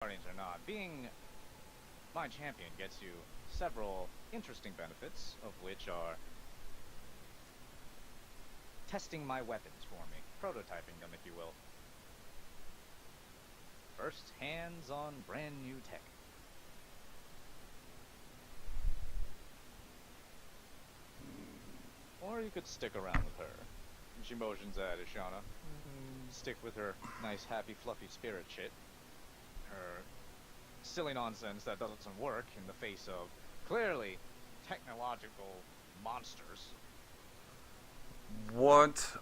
Guardians or not, being my champion gets you several interesting benefits, of which are testing my weapons for me, prototyping them, if you will. First, hands on brand new tech. Or you could stick around with her. She motions at Ishana. Stick with her nice, happy, fluffy spirit shit. Her silly nonsense that doesn't work in the face of clearly technological monsters. What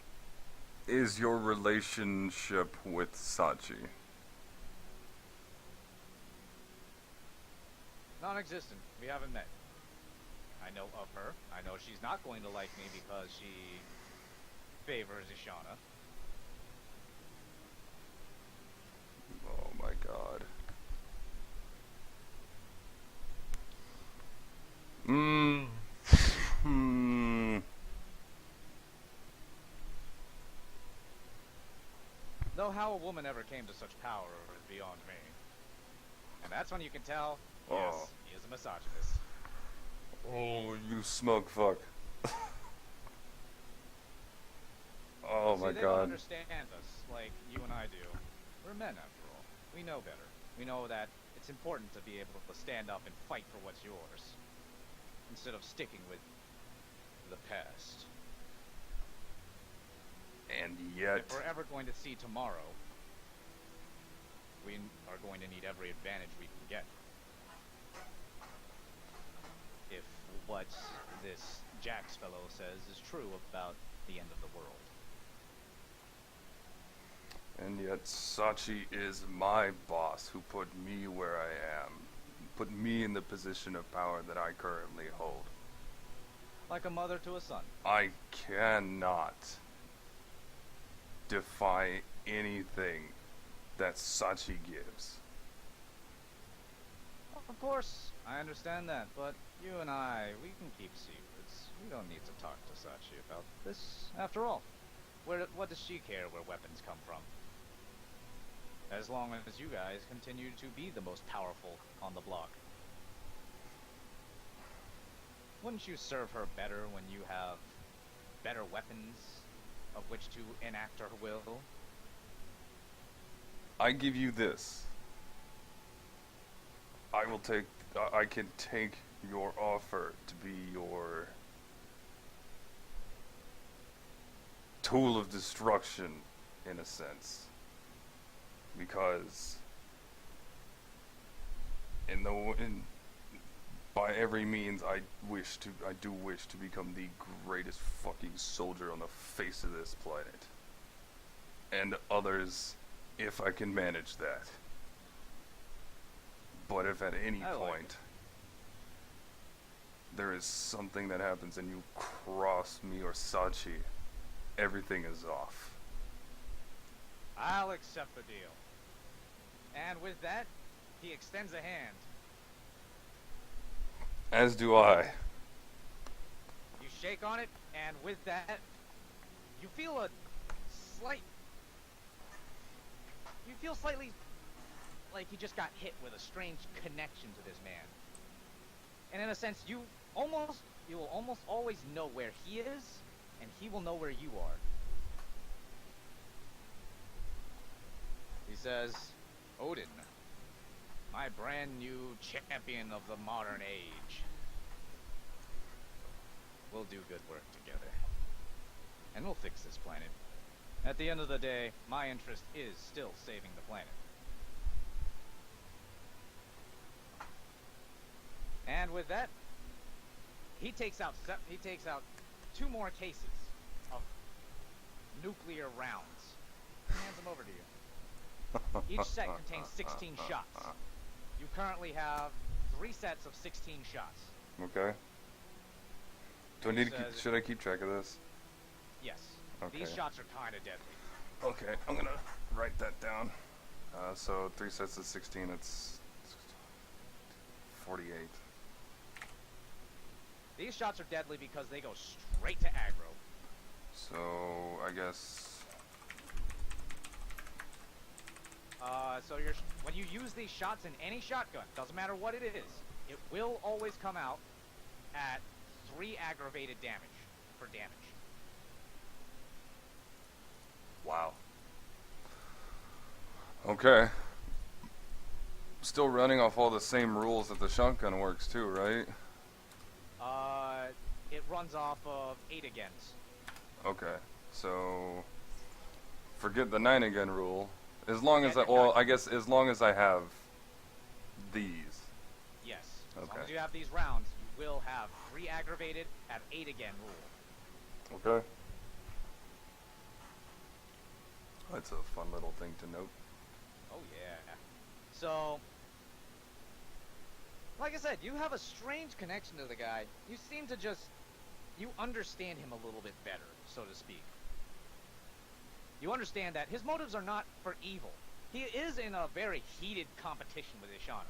is your relationship with Sachi? Non-existent. We haven't met. I know of her. I know she's not going to like me because she favors Ishana. Oh my god. Though how a woman ever came to such power is beyond me. And that's when you can tell, yes, he is a misogynist. Oh, you smoke fuck. Oh my they god. don't understand us like you and I do. We're men after all. We know better. We know that it's important to be able to stand up and fight for what's yours, instead of sticking with the past. And yet... If we're ever going to see tomorrow, we are going to need every advantage we can get. If what this Jax fellow says is true about the end of the world. And yet Sachi is my boss who put me where I am. Put me in the position of power that I currently hold. Like a mother to a son. I cannot defy anything that Sachi gives. Of course, I understand that, but you and I, we can keep secrets. We don't need to talk to Sachi about this. After all, what does she care where weapons come from? As long as you guys continue to be the most powerful on the block. Wouldn't you serve her better when you have better weapons of which to enact her will? I give you this. I can take your offer to be your tool of destruction, in a sense. Because by every means I do wish to become the greatest fucking soldier on the face of this planet. And others, if I can manage that. But if at any point there is something that happens and you cross me or Sachi, everything is off. I'll accept the deal. And with that, he extends a hand. As do I. You shake on it, and with that, you feel slightly like you just got hit with a strange connection to this man. And in a sense, you will almost always know where he is, and he will know where you are. He says, Odin, my brand new champion of the modern age. We'll do good work together. And we'll fix this planet. At the end of the day, my interest is still saving the planet. And with that, he takes out 2 more cases of nuclear rounds. He hands them over to you. Each set contains 16 shots. You currently have 3 sets of 16 shots. Okay. Do I need to should I keep track of this? Yes. Okay. These shots are kinda deadly. Okay, I'm gonna write that down. So 3 sets of 16, it's 48. These shots are deadly because they go straight to aggro. So, I guess... So when you use these shots in any shotgun, doesn't matter what it is, it will always come out at 3 aggravated damage for damage. Wow. Okay. Still running off all the same rules that the shotgun works too, right? It runs off of 8 agains. Okay. So forget the 9 again rule. As long as I guess as long as I have these. Yes. As Okay. long as you have these rounds, you will have 3 aggravated at 8 again rule. Okay. That's a fun little thing to note. Oh yeah. So, like I said, you have a strange connection to the guy. You seem to you understand him a little bit better, so to speak. You understand that his motives are not for evil. He is in a very heated competition with Ishana.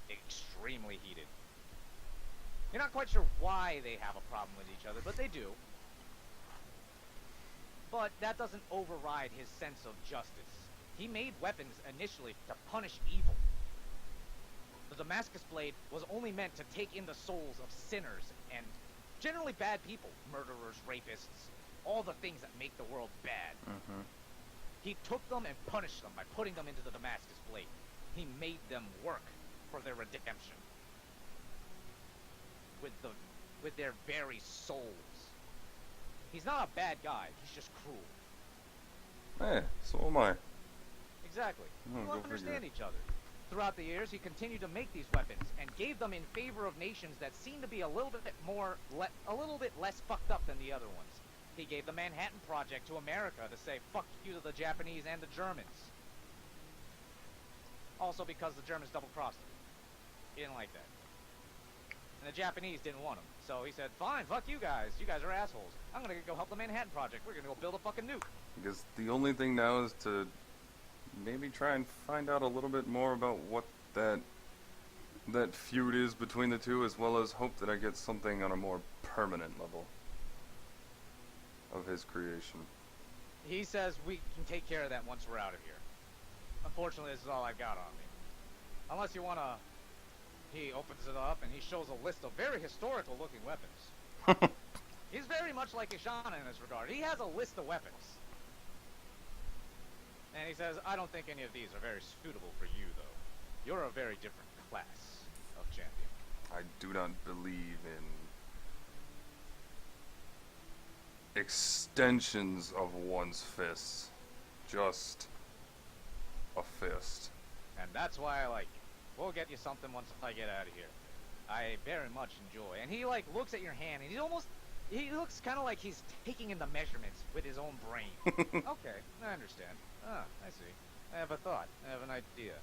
Extremely heated. You're not quite sure why they have a problem with each other, but they do. But that doesn't override his sense of justice. He made weapons initially to punish evil. The Damascus Blade was only meant to take in the souls of sinners and generally bad people. Murderers, rapists, all the things that make the world bad. Mm-hmm. He took them and punished them by putting them into the Damascus Blade. He made them work for their redemption. With their very souls. He's not a bad guy, he's just cruel. Hey, so am I. Exactly. Oh, You go understand figure. each other. Throughout the years, he continued to make these weapons and gave them in favor of nations that seemed to be a little bit less fucked up than the other ones. He gave the Manhattan Project to America to say fuck you to the Japanese and the Germans. Also because the Germans double-crossed him. He didn't like that. And the Japanese didn't want him. So he said, fine, fuck you guys. You guys are assholes. I'm gonna go help the Manhattan Project. We're gonna go build a fucking nuke. Because the only thing now is to maybe try and find out a little bit more about what that feud is between the two, as well as hope that I get something on a more permanent level of his creation. He says we can take care of that once we're out of here. Unfortunately, this is all I've got on me. Unless you wanna... He opens it up and he shows a list of very historical looking weapons. He's very much like Ishana in this regard. He has a list of weapons. And he says, I don't think any of these are very suitable for you, though. You're a very different class of champion. I do not believe in extensions of one's fists. Just a fist. And that's why I like you. We'll get you something once I get out of here. I very much enjoy. And he like looks at your hand and he looks kind of like he's taking in the measurements with his own brain. Okay, I understand. Ah, I see. I have a thought. I have an idea.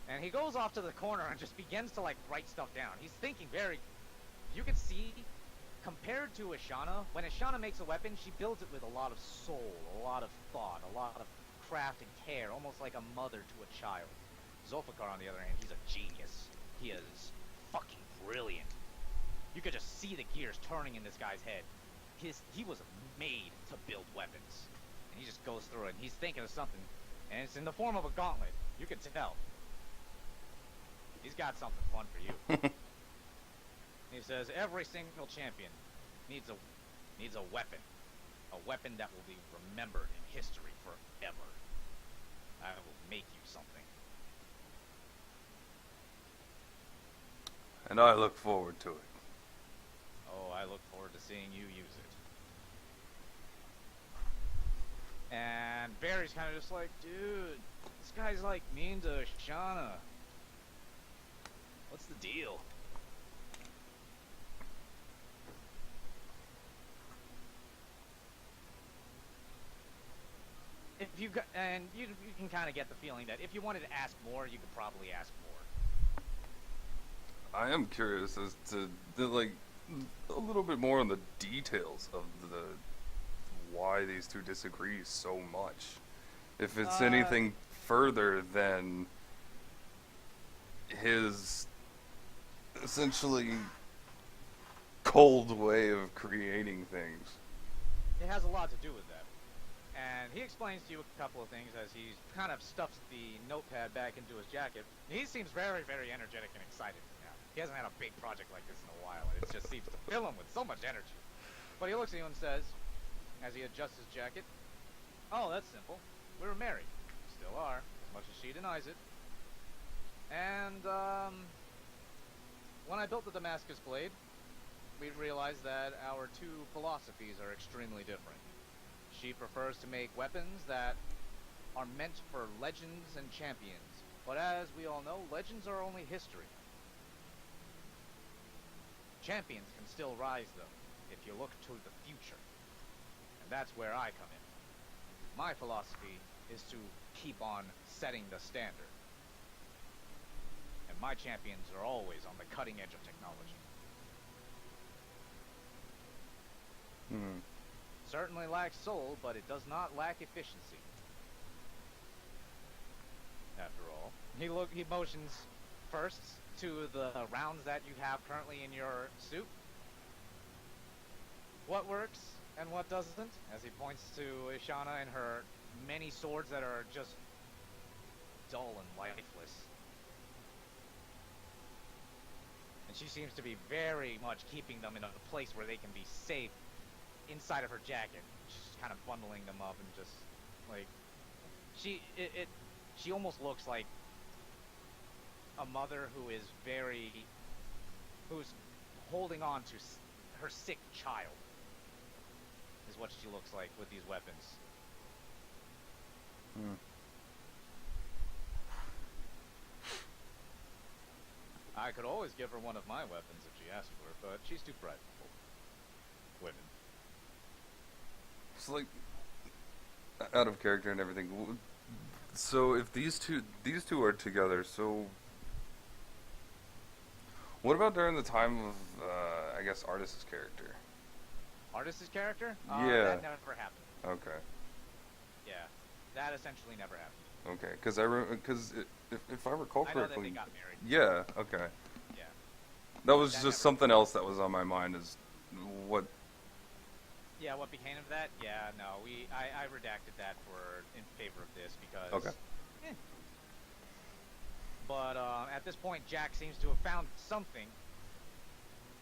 And he goes off to the corner and just begins to like write stuff down. He's thinking very... You can see, compared to Ishana, when Ishana makes a weapon, she builds it with a lot of soul, a lot of thought, a lot of craft and care, almost like a mother to a child. Zulfikar, on the other hand, he's a genius. He is fucking brilliant. You could just see the gears turning in this guy's head. He was made to build weapons. And he just goes through it, and he's thinking of something, and it's in the form of a gauntlet. You can tell. He's got something fun for you. He says, every single champion needs a weapon. A weapon that will be remembered in history forever. I will make you something. And I look forward to it. Oh, I look forward to seeing you use it. And Barry's kind of just like, dude, this guy's like mean to Shauna. What's the deal? If you got, and you can kind of get the feeling that if you wanted to ask more, you could probably ask more. I am curious as to like a little bit more on the details of why these two disagree so much. If it's anything further than his essentially cold way of creating things. It has a lot to do with that. And he explains to you a couple of things as he kind of stuffs the notepad back into his jacket. He seems very, very energetic and excited. Yeah. He hasn't had a big project like this in a while, and it just seems to fill him with so much energy. But he looks at you and says, as he adjusts his jacket, "Oh, that's simple. We were married. Still are, as much as she denies it. And, when I built the Damascus blade, we realized that our two philosophies are extremely different. She prefers to make weapons that are meant for legends and champions. But as we all know, legends are only history. Champions can still rise, though, if you look to the future. And that's where I come in. My philosophy is to keep on setting the standard. And my champions are always on the cutting edge of technology. Certainly lacks soul, but it does not lack efficiency. After all, he motions first to the rounds that you have currently in your suit. What works and what doesn't, as he points to Ishana and her many swords that are just dull and lifeless. And she seems to be very much keeping them in a place where they can be safe inside of her jacket. She's kind of bundling them up and just like she almost looks like a mother who's holding on to her sick child, is what she looks like with these weapons. I could always give her one of my weapons if she asked for it, but she's too prideful. Women. It's like out of character and everything. So if these two are together, so what about during the time of I guess Artis's character? Artis's character? Yeah. That never happened. Okay. Yeah, that essentially never happened. Okay, because if I recall I know that correctly, they got married. yeah. Okay. Yeah. That was That just never- something else that was on my mind. Is what? Yeah, what became of that? Yeah, no, I redacted that in favor of this because. Okay. But at this point, Jack seems to have found something,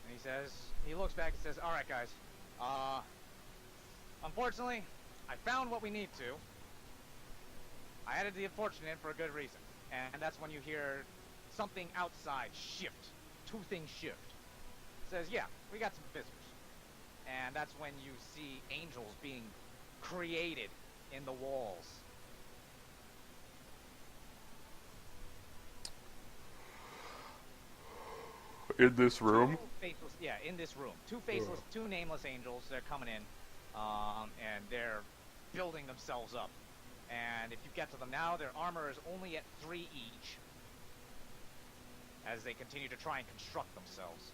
and he looks back and says, "All right, guys. Unfortunately, I found what we need to. I added the unfortunate for a good reason, and that's when you hear something outside shift. Two things shift. It says, yeah, we got some visitors. And that's when you see angels being created in the walls. In this room? In this room. Two nameless angels. They're coming in, and they're building themselves up. And if you get to them now, their armor is only at 3 each, as they continue to try and construct themselves.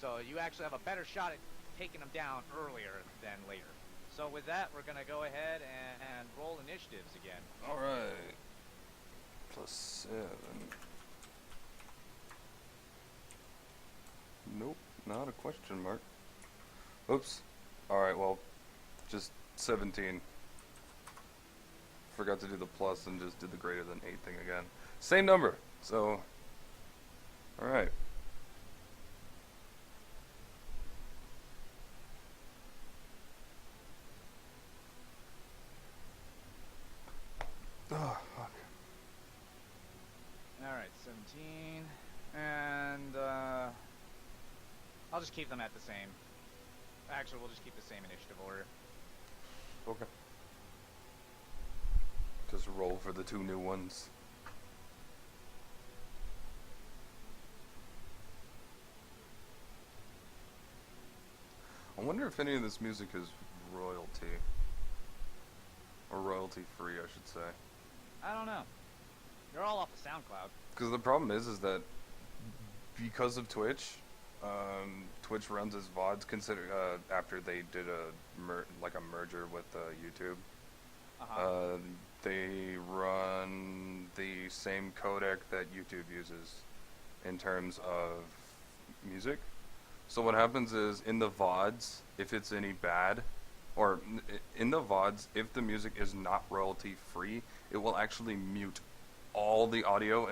So you actually have a better shot at taking them down earlier than later. So with that, we're going to go ahead and roll initiatives again. Alright. +7. Nope, not a question mark. Oops. Alright, well, just 17. Forgot to do the plus and just did the greater than 8 thing again. Same number, so... Alright. Oh, fuck. Alright, 17. And, I'll just keep them at the same. Actually, we'll just keep the same initiative order. Okay. Just roll for the 2 new ones. I wonder if any of this music is royalty. Or royalty free, I should say. I don't know. They're all off of SoundCloud. Because the problem is that because of Twitch, Twitch runs as VODs after they did a merger with YouTube. They run the same codec that YouTube uses in terms of music. So what happens is in the VODs, if it's any bad or in the VODs, if the music is not royalty free, it will actually mute all the audio